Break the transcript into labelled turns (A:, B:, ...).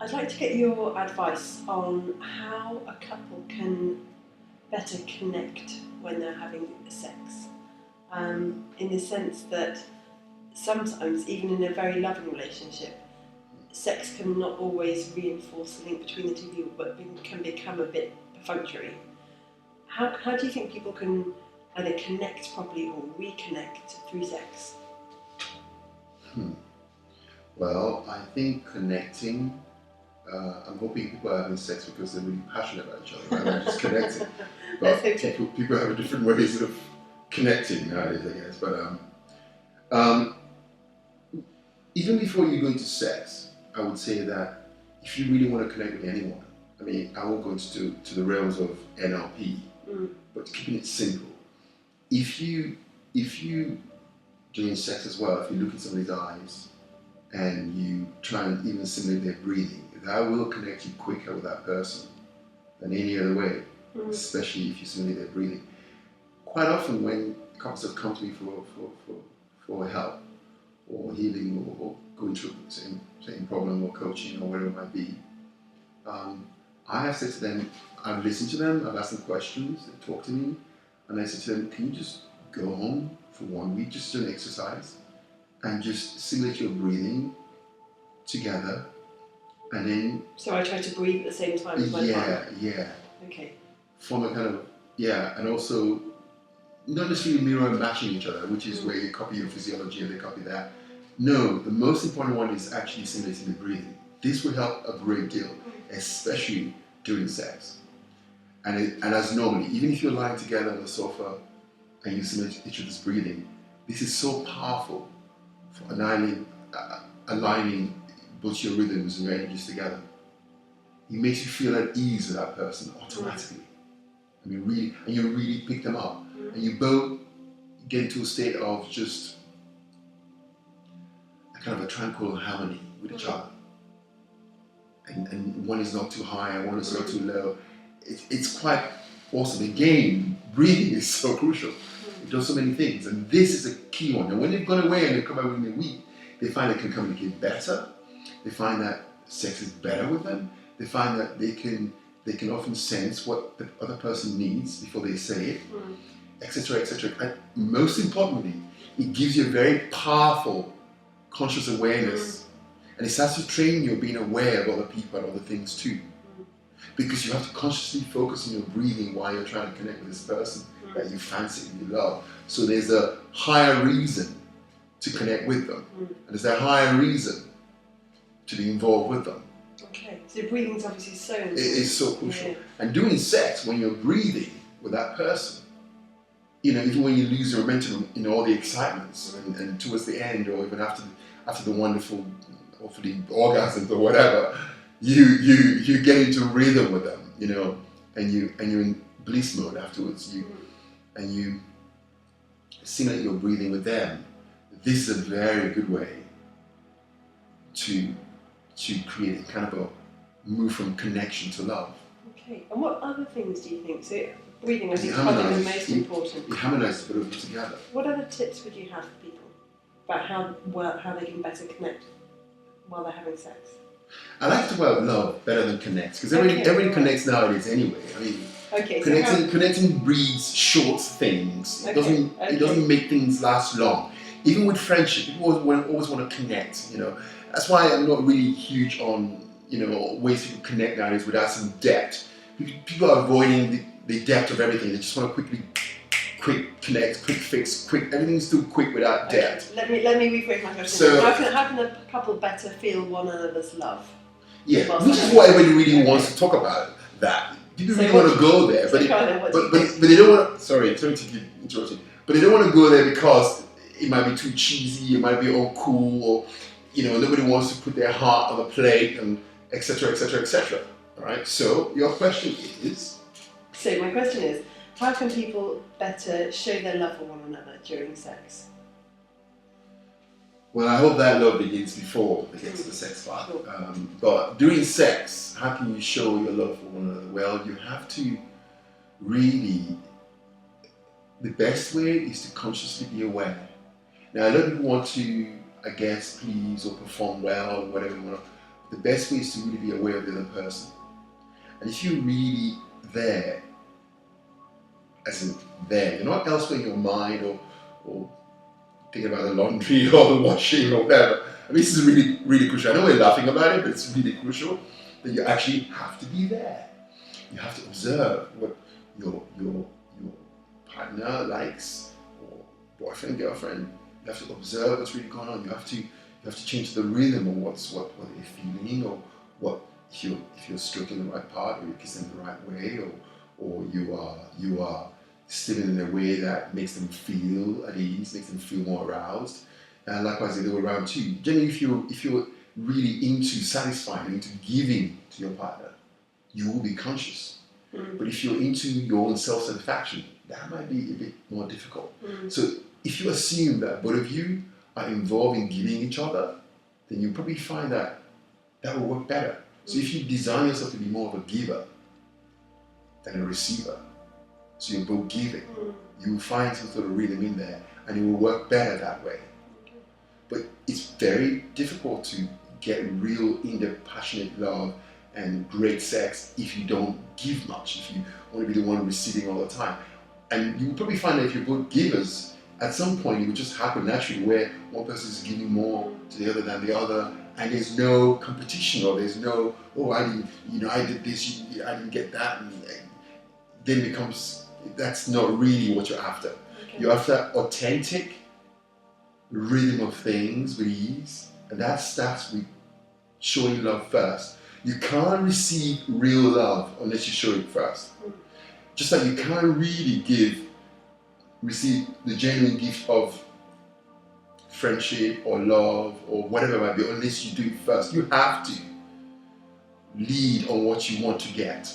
A: I'd like to get your advice on how a couple can better connect when they're having sex. In the sense that sometimes, even in a very loving relationship, sex can not always reinforce the link between the two people, but can become a bit perfunctory. How do you think people can either connect properly or reconnect through sex?
B: Well, I think connecting. I'm hoping people are having sex because they're really passionate about each other, rather than just connecting. But people have different ways of connecting nowadays, I guess. But even before you go into sex, I would say that if you really want to connect with anyone, I mean, I won't go into the realms of NLP, but keeping it simple. If you during sex as well, if you look in somebody's eyes and you try and even simulate their breathing, that will connect you quicker with that person than any other way, especially if you simulate their breathing. Quite often when couples have come to me for help or healing or going through the same problem or coaching or whatever it might be, I have said to them, I've listened to them, I've asked them questions, they talk to me, and I said to them, can you just go home for 1 week, just do an exercise and just simulate your breathing together, and then...
A: So I try to breathe at the same time as my partner?
B: Yeah.
A: Okay.
B: Form a kind of, and also not necessarily mirror and matching each other, which is where you copy your physiology and they copy that. No, the most important one is actually simulating the breathing. This will help a great deal, especially during sex. And as normally, even if you're lying together on the sofa and you simulate each other's breathing, this is so powerful for aligning both your rhythms and your energies together. It makes you feel at ease with that person automatically. I mean, really, and you really pick them up. And you both get into a state of just a kind of a tranquil harmony with each other. And one is not too high and one is not too low. It's quite awesome. Again, breathing is so crucial. It does so many things. And this is a key one. And when they've gone away and they come back within a week, they find they can communicate better. They find that sex is better with them. They find that they can often sense what the other person needs before they say it, etc., etc. And most importantly, it gives you a very powerful conscious awareness. And it starts to train you being aware of other people and other things too. Because you have to consciously focus on your breathing while you're trying to connect with this person that you fancy and you love. So there's a higher reason to connect with them. And there's a higher reason to be involved with them.
A: Okay, so breathing is obviously so important.
B: It is so crucial. And doing sex, when you're breathing with that person, even when you lose your momentum in all the excitements and towards the end, or even after the wonderful, hopefully orgasms or whatever, you get into rhythm with them, and you're in bliss mode afterwards. You simulate your breathing with them. This is a very good way to create a kind of a move from connection to love.
A: Okay, and what other things do you think? So breathing, I think, is probably the most important.
B: You harmonise the both together.
A: What other tips would you have for people about how they can better connect while they're having sex?
B: I like the word love better than connect, because everybody connects nowadays anyway. I mean, connecting breeds short things. It doesn't make things last long. Even with friendship, people always want to connect. That's why I'm not really huge on ways to connect nowadays without some depth. People are avoiding the depth of everything. They just want to quick connect, quick fix, quick. Everything's too quick without depth.
A: Let me rephrase my question. So, how can a couple better feel one another's love?
B: Yeah, which is what everybody really wants to talk about. That people really want to go there, but they don't want to. Sorry to keep interrupting. But they don't want to go there because it might be too cheesy. It might be uncool, or nobody wants to put their heart on the plate, and etc. etc. etc. All right. So your question is.
A: So my question is, how can people better show their love for one another during sex?
B: Well, I hope that love begins before they get to the sex part. But during sex, how can you show your love for one another? Well, you have to really, the best way is to consciously be aware. Now, a lot of people want to, I guess, please or perform well or whatever you want to the best way is to really be aware of the other person. And if you're really there, as in there, you're not elsewhere in your mind or thinking about the laundry or the washing or whatever. I mean, this is really, really crucial. I know we're laughing about it, but it's really crucial that you actually have to be there. You have to observe what your partner likes, or boyfriend, girlfriend. You have to observe what's really going on. You have to change the rhythm of what they're feeling, or what if you're stroking the right part, or you're kissing the right way, or you are still in a way that makes them feel at ease, makes them feel more aroused. And likewise, the other way around too. Generally, if you're really into satisfying, into giving to your partner, you will be conscious. But if you're into your own self-satisfaction, that might be a bit more difficult. So if you assume that both of you are involved in giving each other, then you'll probably find that will work better. So if you design yourself to be more of a giver than a receiver, so you're both giving, you will find some sort of rhythm in there, and it will work better that way. But it's very difficult to get real in-depth, passionate love and great sex if you don't give much, if you want to be the one receiving all the time. And you will probably find that if you're both givers, at some point it will just happen naturally where one person is giving more to the other than the other, and there's no competition, or there's no, oh, I did this, I didn't get that, and then it becomes, that's not really what you're after. Okay. You're after authentic rhythm of things with ease, and that starts with showing love first. You can't receive real love unless you show it first. Just like you can't really receive the genuine gift of friendship or love or whatever it might be unless you do it first. You have to lead on what you want to get.